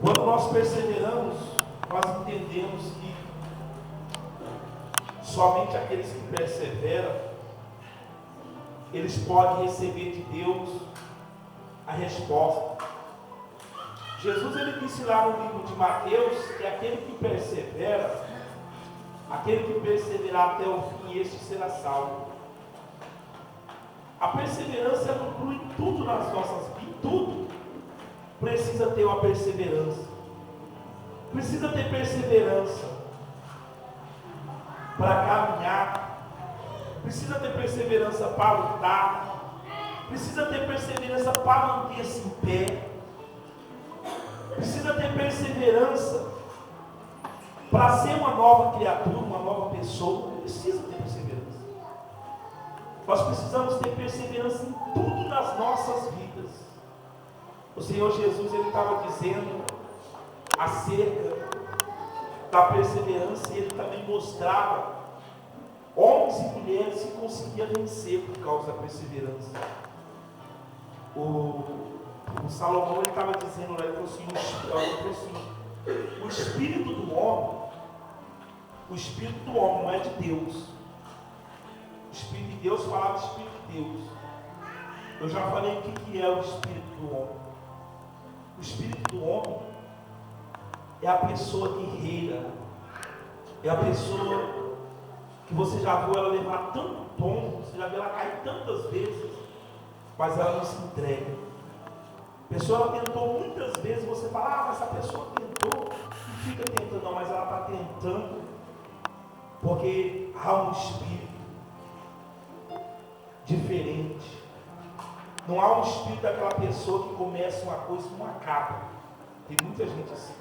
Quando nós perseveramos, nós entendemos que somente aqueles que perseveram, eles podem receber de Deus a resposta. Jesus, ele disse lá no livro de Mateus que aquele que persevera, aquele que perseverar até o fim, este será salvo. A perseverança inclui tudo nas nossas vidas, tudo precisa ter uma perseverança. Precisa ter perseverança para caminhar, precisa ter perseverança para lutar, precisa ter perseverança para manter-se em pé, precisa ter perseverança para ser uma nova criatura, uma nova pessoa. Precisa ter perseverança. Nós precisamos ter perseverança em tudo nas nossas vidas. O Senhor Jesus, ele estava dizendo acerca da perseverança, e ele também mostrava homens e mulheres que conseguiam vencer por causa da perseverança. O Salomão, ele estava dizendo lá, ele falou assim, o espírito do homem não é de Deus. O Espírito de Deus falava do Espírito de Deus. Eu já falei o que é o Espírito do homem. O Espírito do homem é a pessoa guerreira, é a pessoa que você já viu ela levar tanto tombo, você já viu ela cair tantas vezes, mas ela não se entrega. A pessoa, ela tentou muitas vezes, você fala, mas essa pessoa tentou, e fica tentando, não, mas ela está tentando, porque há um espírito diferente. Não há um espírito daquela pessoa que começa uma coisa e não acaba. Tem muita gente assim.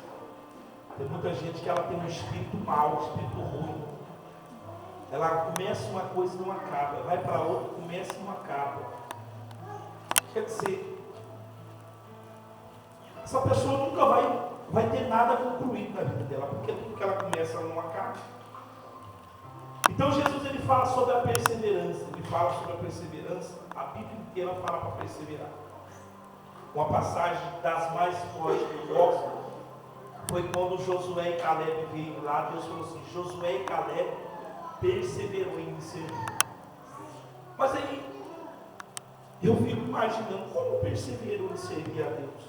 Tem muita gente que ela tem um espírito mau, um espírito ruim. Ela começa uma coisa e não acaba. Vai para outra, começa e não acaba. Quer dizer, essa pessoa nunca vai ter nada concluído na vida dela, porque tudo que ela começa, ela não acaba. Então Jesus, ele fala sobre a perseverança. Ele fala sobre a perseverança. A Bíblia inteira fala para perseverar. Uma passagem das mais fortes que eu gosto foi quando Josué e Caleb veio lá. Deus falou assim, Josué e Caleb perseverou em me servir. Mas aí eu fico imaginando como perseverou em servir a Deus.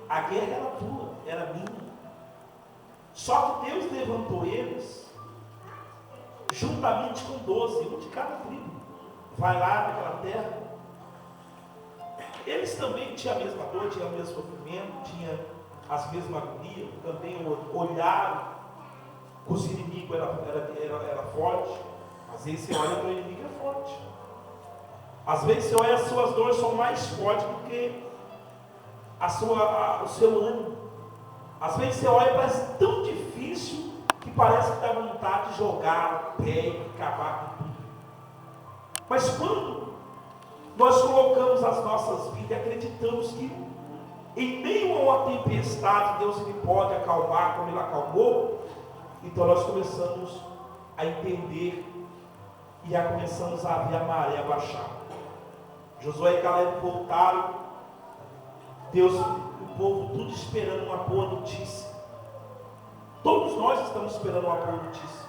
A guerra era tua, era minha. Só que Deus levantou eles juntamente com 12, um de cada tribo. Vai lá naquela terra. Eles também tinham a mesma dor, tinham o mesmo sofrimento, tinham as mesmas agonias, também olharam que os inimigos era forte. Às vezes você olha para o inimigo, é forte. Às vezes você olha, as suas dores são mais fortes do que o seu ânimo. Às vezes você olha e parece tão difícil que parece que dá vontade de jogar o pé e acabar com tudo. Mas quando nós colocamos as nossas vidas e acreditamos que em meio a uma tempestade Deus, ele pode acalmar como ele acalmou, então nós começamos a entender e já começamos a ver a maré baixar. Josué e Caleb voltaram, Deus, o povo tudo esperando uma boa notícia. Todos nós estamos esperando uma boa notícia.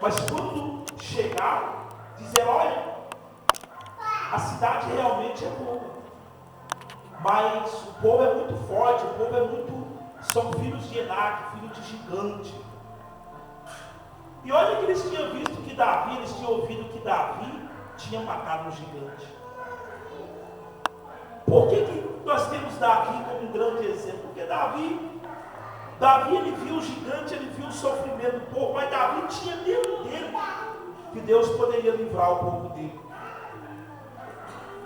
Mas quando chegaram, disseram, olha, a cidade realmente é boa, mas o povo é muito forte, o povo é muito, são filhos de Enac, filhos de gigante. E olha que eles tinham visto que Davi, eles tinham ouvido que Davi tinha matado um gigante. Por que nós temos Davi como um grande exemplo? Porque Davi ele viu o gigante, ele viu o sofrimento do povo, mas Davi tinha dentro dele que Deus poderia livrar o povo dele.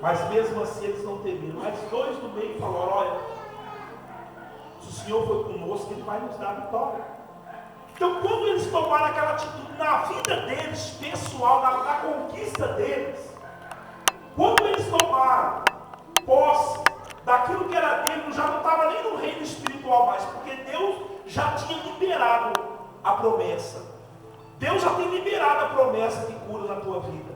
Mas mesmo assim eles não temiam. Mas dois do meio falaram, olha, se o Senhor for conosco, Ele vai nos dar a vitória. Então quando eles tomaram aquela atitude na vida deles, pessoal, na conquista deles, quando eles tomaram posse daquilo que era deles, já não estava nem no reino espiritual mais, porque Deus já tinha liberado a promessa. Deus já tem liberado a promessa de cura na tua vida.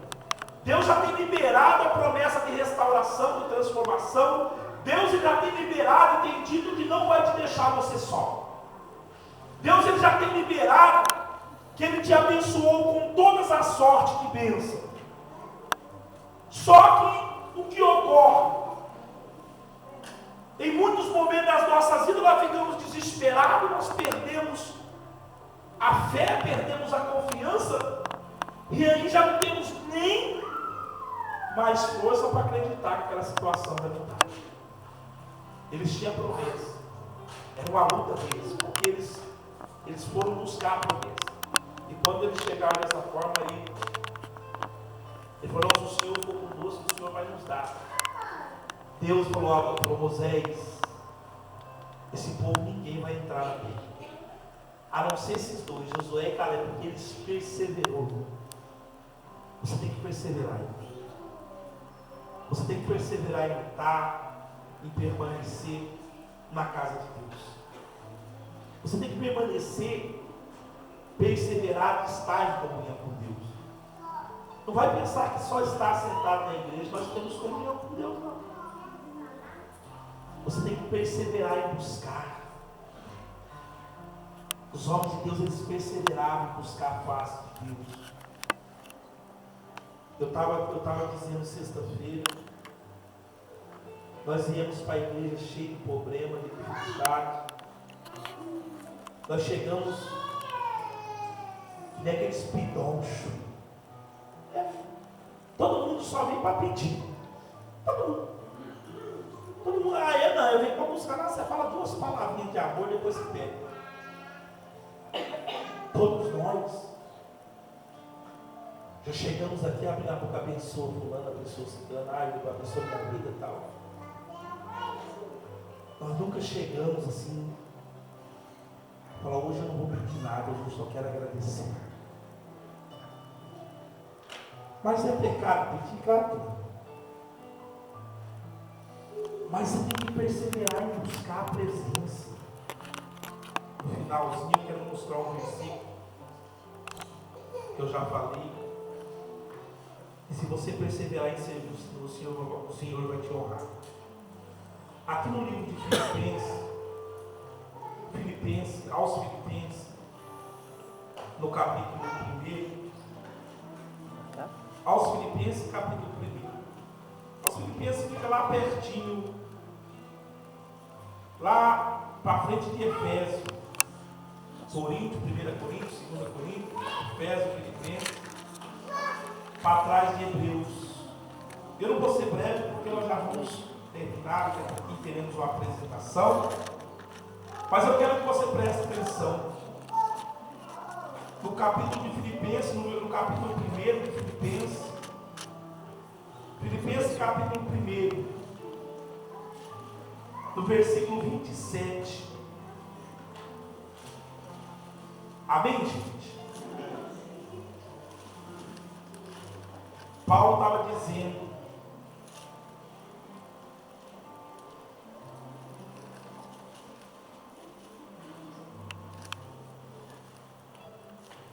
Deus já tem liberado a promessa de restauração, de transformação. Deus ele já tem liberado e tem dito que não vai te deixar você só. Deus ele já tem liberado que Ele te abençoou com todas as sortes de bênção. Só que o que ocorre? Em muitos momentos das nossas vidas nós ficamos desesperados, nós perdemos a fé, perdemos a confiança, e aí já não temos nem mais força para acreditar que aquela situação vai mudar. Eles tinham promessa, era uma luta deles, porque eles foram buscar a promessa. E quando eles chegaram dessa forma aí, ele falou: o Senhor ficou conosco, o Senhor vai nos dar. Deus falou para Moisés: esse povo ninguém vai entrar na terra, a não ser esses dois, Josué e Caleb, porque eles perseveraram. Você tem que perseverar em Deus. Você tem que perseverar em lutar, em permanecer na casa de Deus. Você tem que permanecer, perseverar e estar em comunhão com Deus. Não vai pensar que só estar sentado na igreja nós temos comunhão com Deus, não. Você tem que perseverar em buscar. Os homens de Deus, eles perseveravam em buscar a face de Deus. Eu estava dizendo sexta-feira, nós íamos para a igreja cheio de problema, de dificuldade. Nós chegamos naqueles pidonchos. Todo mundo só vem para pedir. Todo mundo, eu venho para buscar. Não, você fala duas palavrinhas de amor, depois você pega. Todos nós já chegamos aqui, abrindo a boca, abençoa fulano, abençoa ciclano, abençoa minha vida e tal. Nós nunca chegamos assim, falar: hoje eu não vou pedir nada, hoje eu só quero agradecer. Mas é pecado pedir? Claro que não. Mas você tem que perseverar em buscar a presença. No finalzinho eu quero mostrar um versículo que eu já falei. E se você perseverar em servir o Senhor vai te honrar. Aqui no livro de aos Filipenses, no capítulo 1, aos Filipenses, capítulo 1. Aos Filipenses fica lá pertinho, lá para frente de Efésios, Coríntios, 1 Coríntios, 2 Coríntios, Efésios, Filipenses, para trás de Hebreus. Eu não vou ser breve, porque nós já vamos terminar, aqui teremos uma apresentação, mas eu quero que você preste atenção no capítulo de Filipenses, no capítulo 1 de Filipenses capítulo 1, no versículo 27. Amém, gente? Paulo estava dizendo: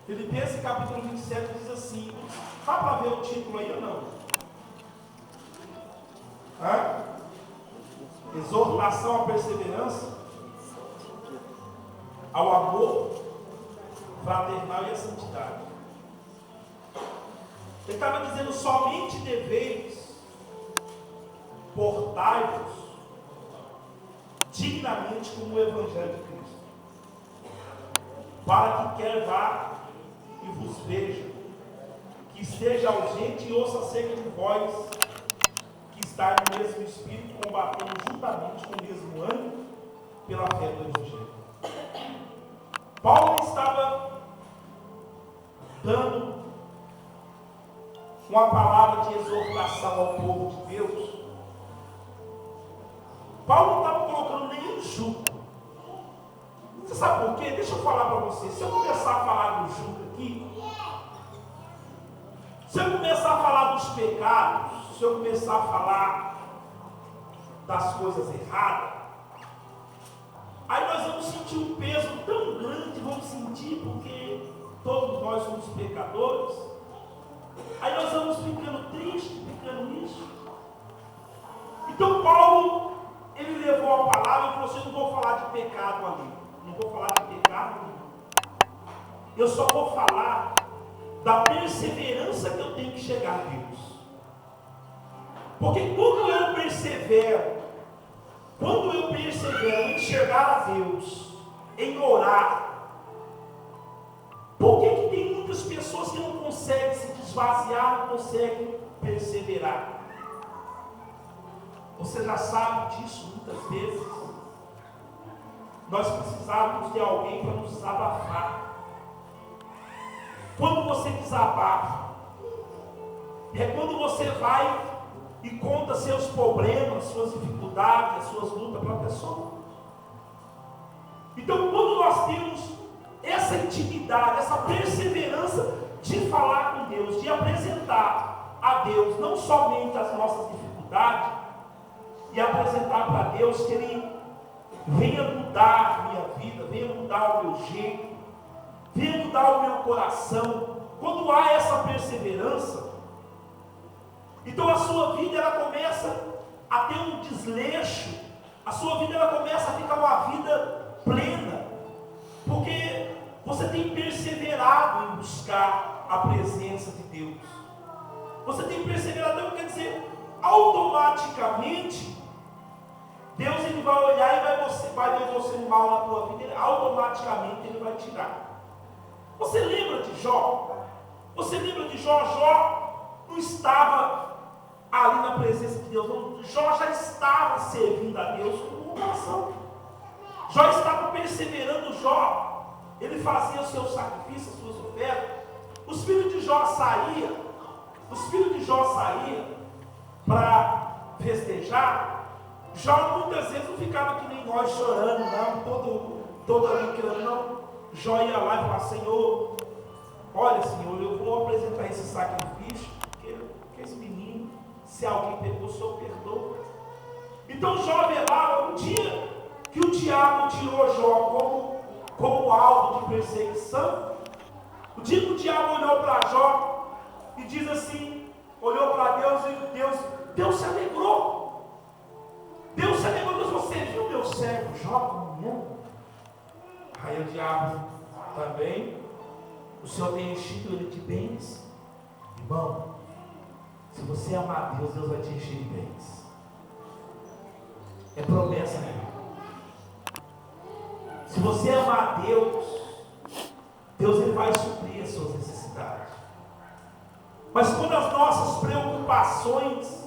Filipenses capítulo 27 diz assim, dá para ver o título aí ou não? Exortação à perseverança, ao amor fraternal e à santidade. Ele estava dizendo: somente deveis portai-vos dignamente como o Evangelho de Cristo, para que quer vá e vos veja, que esteja ausente e ouça acerca de vós, que está no mesmo Espírito, combatendo juntamente com o mesmo ânimo pela fé do Evangelho. Paulo estava dando uma palavra de exortação ao povo de Deus. Paulo não estava colocando nenhum jugo. Você sabe por quê? Deixa eu falar para você. Se eu começar a falar do jugo aqui, se eu começar a falar dos pecados, se eu começar a falar das coisas erradas, aí nós vamos sentir um peso tão grande, vamos sentir, porque todos nós somos pecadores. Aí nós vamos ficando tristes, ficando nisso. Então Paulo ele levou a palavra e falou assim: eu não vou falar de pecado ali, não vou falar de pecado nenhum. Eu só vou falar da perseverança que eu tenho que chegar a Deus. Porque quando eu persevero em chegar a Deus, em orar, por que tem muitas pessoas que não conseguem se desvaziar, não conseguem perseverar? Você já sabe disso muitas vezes. Nós precisávamos de alguém para nos desabafar. Quando você desabafa, é quando você vai e conta seus problemas, suas dificuldades, suas lutas para a pessoa. Então, quando nós temos essa intimidade, essa perseverança de falar com Deus, de apresentar a Deus não somente as nossas dificuldades, e apresentar para Deus que Ele venha mudar a minha vida, venha mudar o meu jeito, venha mudar o meu coração. Quando há essa perseverança, então a sua vida ela começa a ter um desleixo, a sua vida ela começa a ficar uma vida plena, porque você tem perseverado em buscar a presença de Deus. Você tem perseverado, então quer dizer, automaticamente Deus ele vai olhar e vai ver você mal na tua vida, automaticamente Ele vai tirar. Você lembra de Jó? Você lembra de Jó? Jó não estava ali na presença de Deus, não. Jó já estava servindo a Deus com oração. Jó estava perseverando. Jó, ele fazia o seu sacrifício, as suas ofertas. Os filhos de Jó saíam para festejar. Jó muitas vezes não ficava que nem nós chorando, não, todo brincando, não. Jó ia lá e falava: Senhor, olha, Senhor, eu vou apresentar esse sacrifício, porque esse menino, se alguém pecou, o Senhor perdoa. Então Jó velava. Um dia que o diabo tirou Jó como alvo de perseguição, o dia que o diabo olhou para Jó e diz assim, olhou para Deus e Deus se alegrou. Deus se alegrou. Deus, você viu meu servo Jó como me ama? Aí o diabo também, o Senhor tem enchido ele de bens. Irmão, se você amar Deus, Deus vai te encher de bens. É promessa, né? Se você amar Deus, Deus ele vai suprir as suas necessidades. Mas quando as nossas preocupações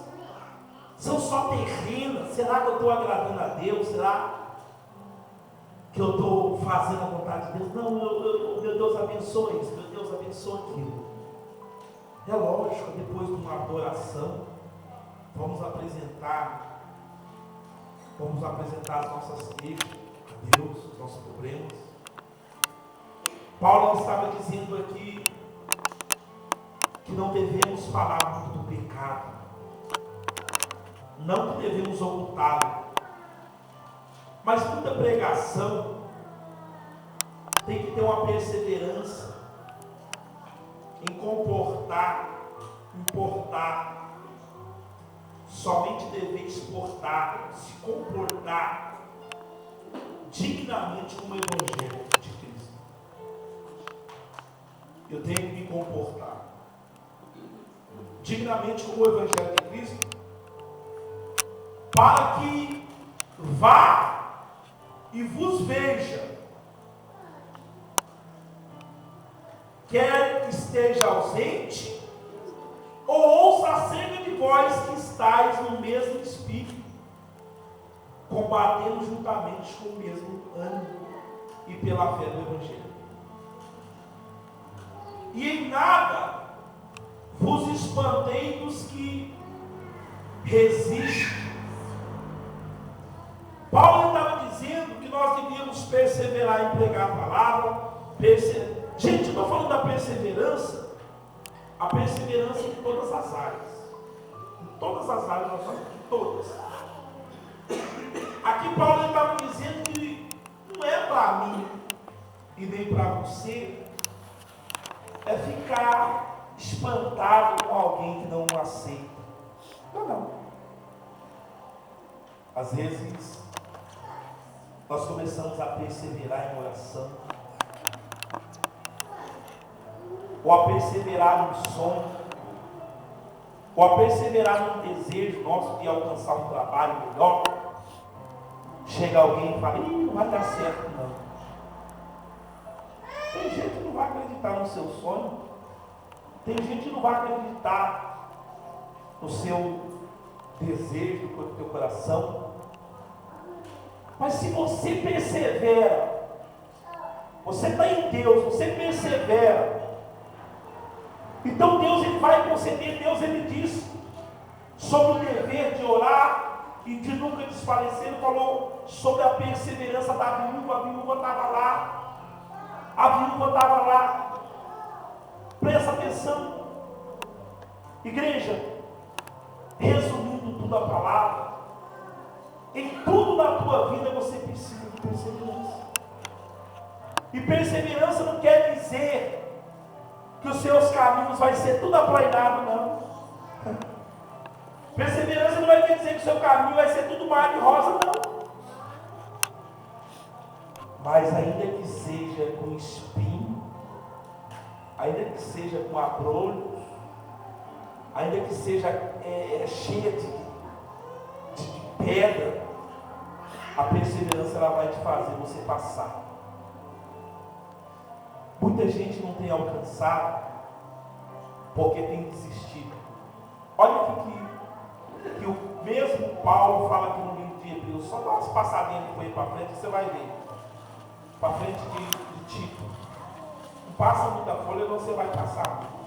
são só terrenas, será que eu estou agradando a Deus? Será que eu estou fazendo a vontade de Deus? Não, meu Deus abençoe isso, meu Deus abençoe aquilo. É lógico, depois de uma adoração, vamos apresentar as nossas queixas a Deus, os nossos problemas. Paulo estava dizendo aqui que não devemos falar muito do pecado, não que devemos ocultá-lo, mas muita pregação tem que ter uma perseverança em importar, somente dever exportar, se comportar dignamente como o Evangelho de Cristo. Eu tenho que me comportar dignamente como o Evangelho de Cristo, para que vá e vos veja, quer esteja ausente, ou ouça acerca de vós que estáis no mesmo espírito, combatendo juntamente com o mesmo ânimo e pela fé do Evangelho. E em nada vos espantei dos que resistem. Paulo estava dizendo que nós devíamos perseverar em pregar a palavra. Gente, eu estou falando da perseverança, a perseverança em todas as áreas. Em todas as áreas nós falamos, em todas. Aqui Paulo estava dizendo que não é para mim e nem para você é ficar espantado com alguém que não o aceita. Não. Às vezes, nós começamos a perseverar em oração, ou a perseverar num sonho, ou a perseverar num desejo nosso de alcançar um trabalho melhor. Chega alguém e fala: não vai dar certo não. Tem gente que não vai acreditar no seu sonho, tem gente que não vai acreditar no seu desejo, no teu coração. Mas se você persevera, você está em Deus, você persevera, então Deus ele vai conceder. Deus ele diz sobre o dever de orar e de nunca desfalecer. Ele falou sobre a perseverança da viúva. A viúva estava lá, a viúva estava lá. Presta atenção, igreja. Resumindo tudo a palavra, em tudo na tua vida você precisa de perseverança. E perseverança não quer dizer que os seus caminhos vai ser tudo aplainado, não. Perseverança não vai dizer que o seu caminho vai ser tudo mar de rosa, não. Mas ainda que seja com espinho, ainda que seja com abrolhos, ainda que seja cheia de pedra, a perseverança ela vai te fazer você passar. Muita gente não tem alcançado porque tem desistido. Olha aqui que o mesmo Paulo fala aqui no livro de Hebreus. Só dá umas passadinhas depois para frente que você vai ver. Para frente de Tito. Não passa muita folha, não você vai passar.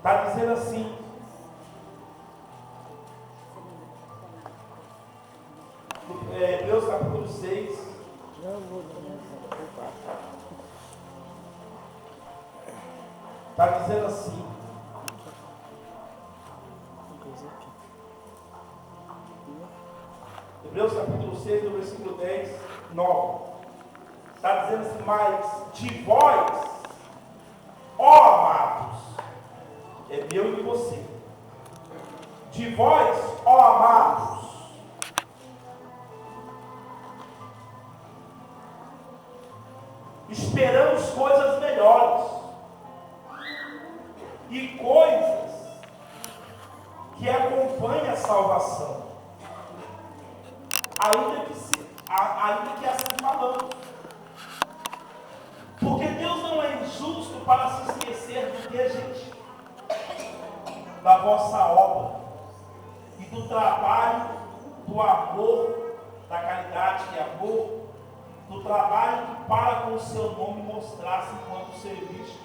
Está dizendo assim: Hebreus capítulo 6. Está dizendo assim: Hebreus capítulo 6, no versículo 10, 9. Está dizendo assim: mas de vós, ó amados, é meu e de você, de vós, ó amados, esperamos coisas melhores e coisas que acompanhem a salvação, ainda que assim falamos, porque Deus não é injusto para se esquecer do que a gente, da vossa obra e do trabalho, do amor, da caridade e amor, do trabalho que para com o seu nome mostrasse enquanto serviço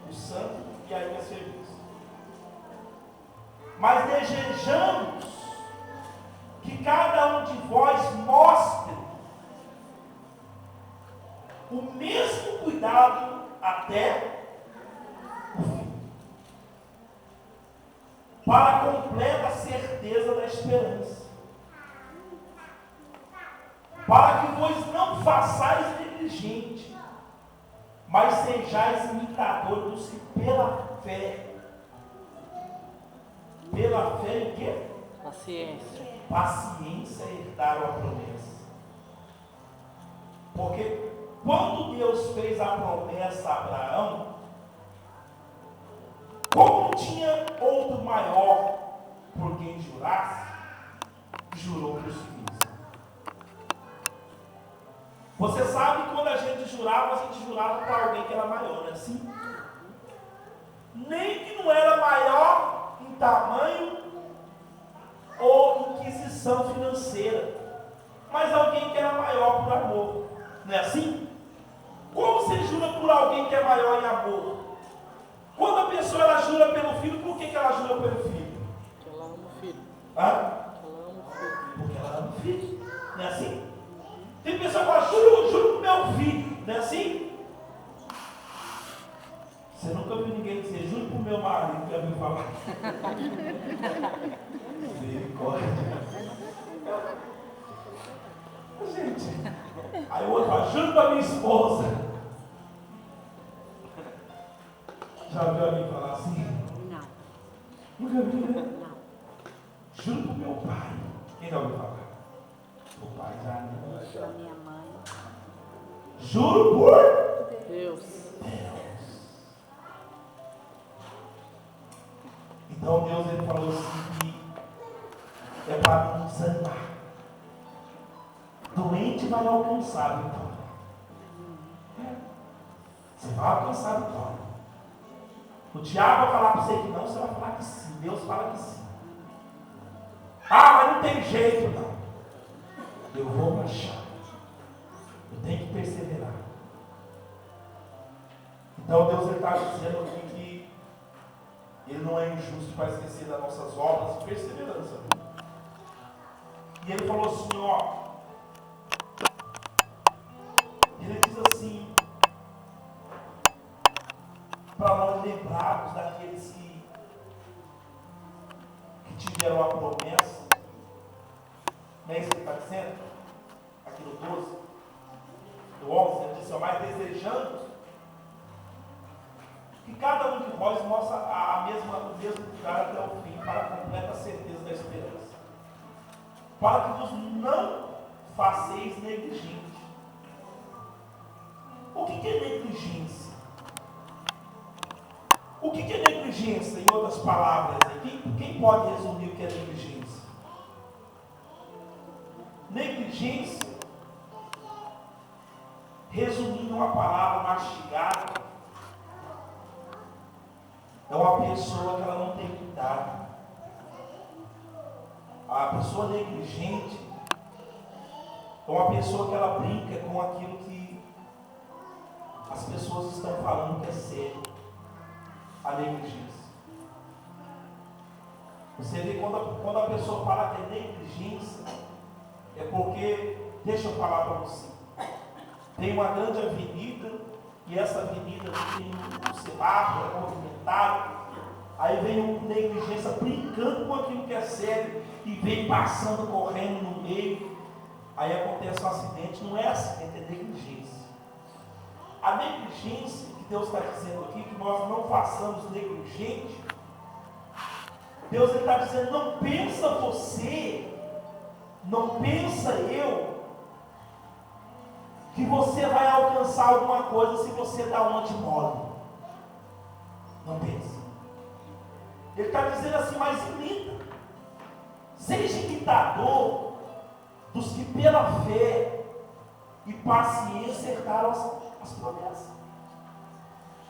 o santo e ainda serviço. Mas desejamos que cada um de vós mostre o mesmo cuidado até o fim, para a completa certeza da esperança, para que vos não façais negligente, mas sejais imitadores dos que pela fé em quê? Paciência herdaram a promessa. Porque quando Deus fez a promessa a Abraão, como não tinha outro maior por quem jurasse, jurou por si mesmo. Você sabe que quando a gente jurava para alguém que era maior, não é assim? Nem que não era maior em tamanho ou inquisição financeira, mas alguém que era maior por amor, não é assim? Como você jura por alguém que é maior em amor? Quando a pessoa ela jura pelo filho, por que ela jura pelo filho? Porque ela ama o filho. Hã? Ela ama o filho. Porque ela ama o filho, não é assim? Tem pessoa que fala: juro pro meu filho, não é assim? Você nunca viu ninguém dizer: juro pro pro meu marido que me falar. Misericórdia. Gente, aí o outro fala, juro pra minha esposa. Já viu alguém falar assim? Não. Nunca vi, né? Não. Juro pro meu pai. Quem já ouviu falar? O pai já não. Pra minha mãe. Juro por Deus. Então Deus ele falou assim que é para não desanimar. Doente vai alcançar a vitória. Você vai alcançar a vitória. O diabo vai falar para você que não, você vai falar que sim. Deus fala que sim. Ah, mas não tem jeito não. Eu vou marchar. Eu tenho que perseverar. Então Deus está dizendo aqui que Ele não é injusto para esquecer das nossas obras de perseverança. E Ele falou assim, ó. Ele diz assim, para nós lembrarmos daqueles que tiveram a promessa. Não é isso que ele está dizendo? Aqui no 12, no 11, ele diz, mas desejamos que cada um de vós mostre o mesmo lugar até o fim, para a completa certeza da esperança. Para que vos não faceis negligente. O que é negligência? O que é negligência, em outras palavras? Quem pode resumir o que é negligência? Negligência, resumindo uma palavra mastigada, é uma pessoa que ela não tem cuidado. A pessoa negligente é uma pessoa que ela brinca com aquilo que as pessoas estão falando que é sério. A negligência. Você vê quando a pessoa fala que é negligência, é porque, deixa eu falar para você, tem uma grande avenida, e essa avenida tem um semáforo, é movimentado, aí vem um negligência brincando com aquilo que é sério, e vem passando, correndo no meio, aí acontece um acidente. Não é acidente, é negligência. A negligência que Deus está dizendo aqui, que nós não façamos negligente, Deus está dizendo, não pensa você, não pensa eu, que você vai alcançar alguma coisa se você dá onde mole. Não pensa. Ele está dizendo assim, mas imita. Seja imitador dos que pela fé e paciência herdaram as promessas.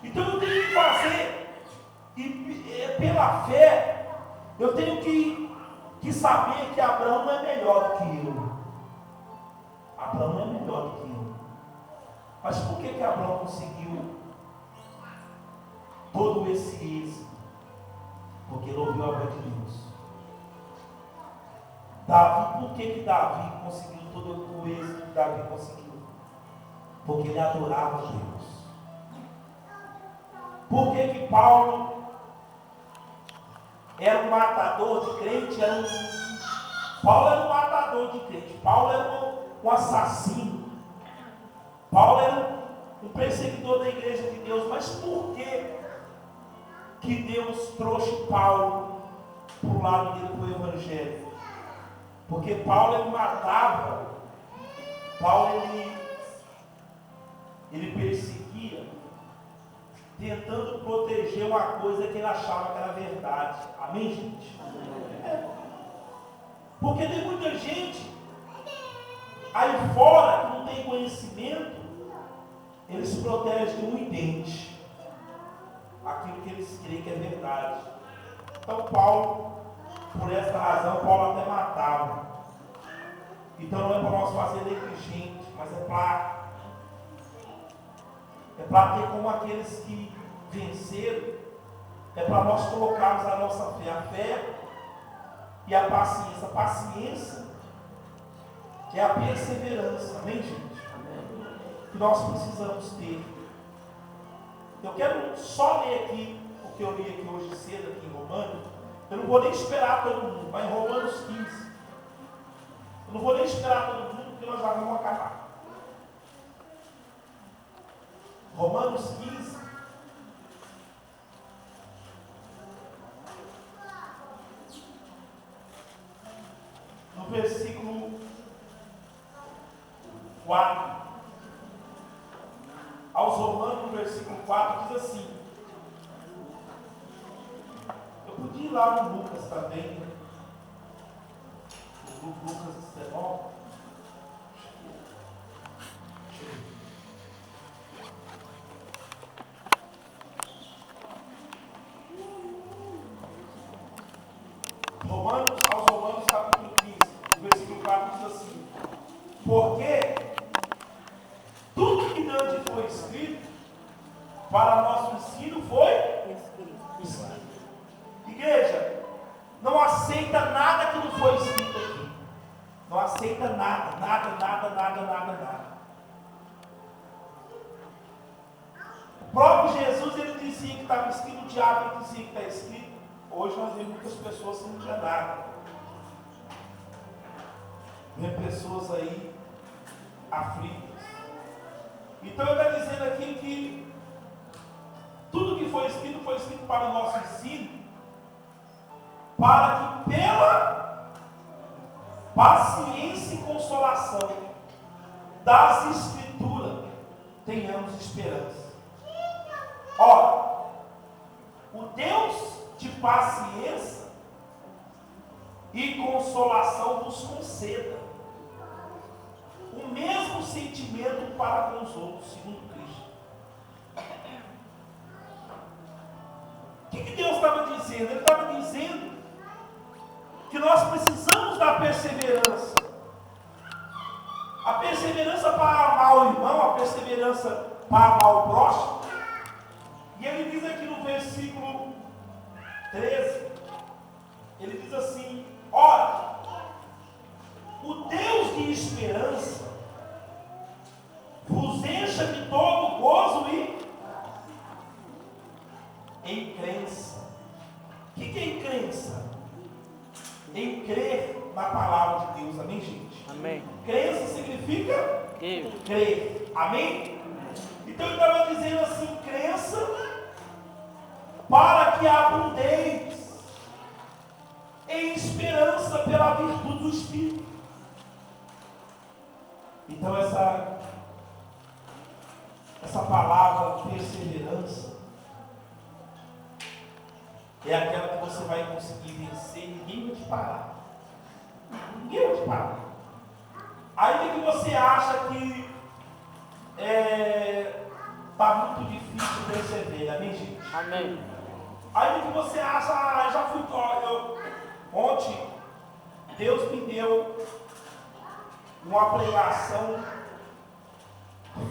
Então eu tenho que fazer, e pela fé, eu tenho que saber que Abraão não é melhor do que eu. Abraão não é melhor do que eu. Mas por que Abraão conseguiu todo esse êxito? Porque ele ouviu a voz de Deus. Davi, por que Davi conseguiu todo o êxito que Davi conseguiu? Porque ele adorava Deus. Por que Paulo era um matador de crente? Paulo era um matador de crente. Paulo era um assassino. Paulo era um perseguidor da igreja de Deus. Mas por que Deus trouxe Paulo para o lado dele do evangelho? Porque Paulo ele matava, Paulo ele perseguia, tentando proteger uma coisa que ele achava que era verdade. Amém, gente? Porque tem muita gente aí fora que não tem conhecimento, eles protegem o idente, aquilo que eles creem que é verdade. Então Paulo, por essa razão, Paulo até matava. Então não é para nós fazer negligente, mas é para ter como aqueles que venceram, é para nós colocarmos a nossa fé, a fé e a paciência. A paciência é a perseverança, amém, gente? Que nós precisamos ter. Eu quero só ler aqui o que eu li aqui hoje cedo, aqui em Romanos, eu não vou nem esperar todo mundo, vai em Romanos 15. Eu não vou nem esperar todo mundo, porque nós já vamos acabar. Romanos 15. No versículo 4. Aos Romanos, no versículo 4, diz assim. Eu podia ir lá no Lucas também, né? O Lucas 19. Aos Romanos, capítulo 15, versículo 4 diz assim: porque tudo que antes foi escrito, para nosso ensino foi escrito. Igreja, não aceita nada que não foi escrito aqui. Não aceita nada. O próprio Jesus, ele dizia que estava escrito, o diabo ele dizia que está escrito. Hoje nós vemos muitas pessoas sem dizer nada. Vem pessoas aí aflitas. Então ele está dizendo aqui que tudo que foi escrito para o nosso ensino, para que pela paciência e consolação das Escrituras tenhamos esperança. Ora, o Deus de paciência e consolação vos conceda o mesmo sentimento para com os outros, segundo Cristo. O que Deus estava dizendo? Ele estava dizendo que nós precisamos da perseverança. A perseverança para amar o irmão, a perseverança para amar o próximo. E ele diz aqui no versículo 13, ele diz assim: ora, o Deus de esperança vos encha de todo gozo e em crença. O que é em crença? Em crer na palavra de Deus, amém, gente? Amém. Crença significa crer, amém? Então ele estava dizendo assim: crença para que abundeis em esperança pela virtude do Espírito. Então essa palavra perseverança é aquela que você vai conseguir vencer, ninguém vai te parar. Ninguém vai te parar. Ainda que você acha que está muito difícil perceber, amém, gente? Amém. Ainda que você acha, já fui, ontem, Deus me deu uma pregação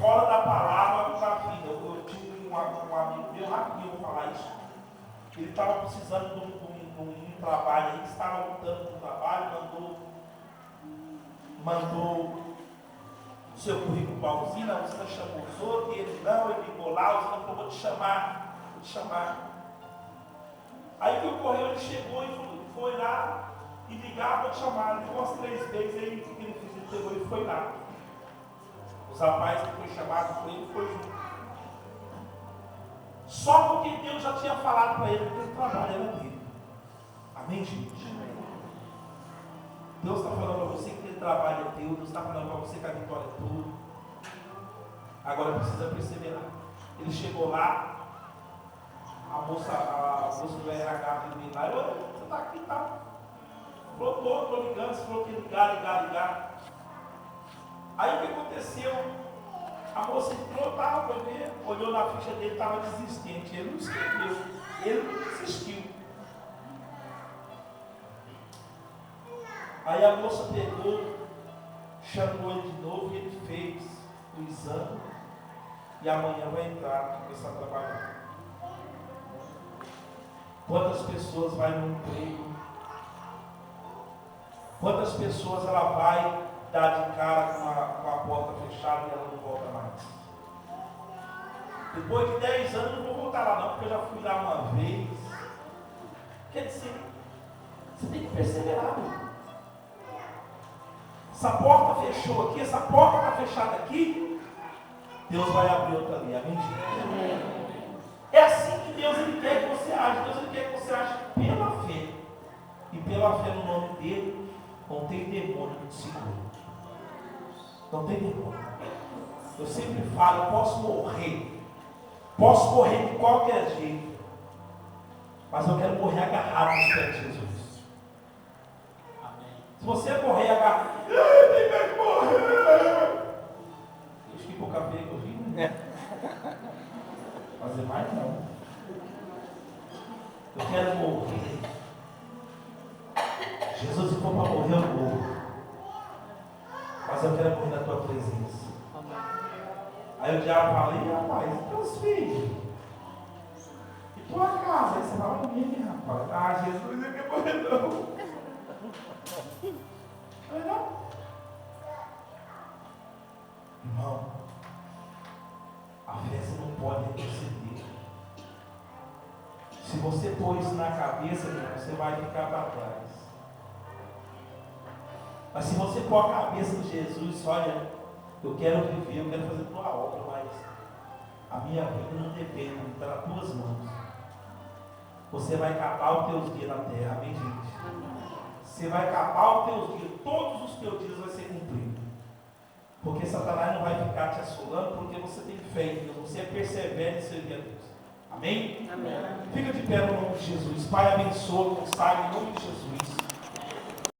fora da palavra para a vida. Eu tive um amigo meu, rapidinho eu vou falar isso. Ele estava precisando de um trabalho, ele estava lutando com o trabalho, mandou o seu currículo para a usina chamou os outros, e ele não, ele ligou lá, a usina falou: vou te chamar. Aí que ocorreu, ele chegou e foi lá e ligar, vou te chamar. Ele ficou umas 3 vezes, aí o que ele fez? Ele pegou e foi lá. Os rapazes que foi chamado, ele foi junto. Só porque Deus já tinha falado para ele que ele trabalho era dele. Amém, gente? Deus está falando para você que ele trabalho é teu. Deus está falando para você que a vitória é tua. Agora precisa perseverar. Ele chegou lá, a moça do RH veio lá, você está aqui, tá? Falou, estou ligando, você falou que ligar. Aí o que aconteceu? A moça entrou, foi ver, olhou na ficha dele, estava desistente. Ele não escreveu, ele não desistiu. Aí a moça pegou, chamou ele de novo e ele fez o exame. E amanhã vai entrar, começar a trabalhar. Quantas pessoas vai no emprego? Quantas pessoas ela vai dar de cara com a porta fechada e ela não volta mais? Depois de 10 anos não vou voltar lá não, porque eu já fui lá uma vez. Quer dizer, você tem que perseverar, meu. Essa porta fechou aqui, essa porta está fechada aqui, Deus vai abrir outra ali, amém, gente? É assim que Deus ele quer que você age. Deus ele quer que você age pela fé. E pela fé no nome dele, não tem demônio que te segura. Não tem demônio. Eu sempre falo, eu posso morrer de qualquer jeito, mas eu quero morrer agarrado nos pés de Jesus. Amém. Se você morrer agarrado, tem que morrer. Deixa que pouca vez que eu vi, né? Fazer mais não. Eu quero morrer. Jesus, se for para morrer, eu morro. Mas eu quero morrer na tua presença. Aí o diabo fala, ih, rapaz, e teus filhos? E tua casa? Aí você fala, minha, rapaz. Ah, Jesus, eu quero morrer não. Não é não? Irmão, a fé você não pode retroceder. Se você pôr isso na cabeça, você vai ficar para trás. Mas se você pôr a cabeça de Jesus, olha, eu quero viver, eu quero fazer tua obra, mas a minha vida não depende, está nas tuas mãos. Você vai acabar os teus dias na terra, amém, gente? Você vai acabar os teus dias, todos os teus dias vai ser cumprido. Porque Satanás não vai ficar te assolando, porque você tem fé em Deus, você é perseverante em servir a Deus. Amém? Amém. Fica de pé no nome de Jesus. Pai, abençoa, consagra em nome de Jesus.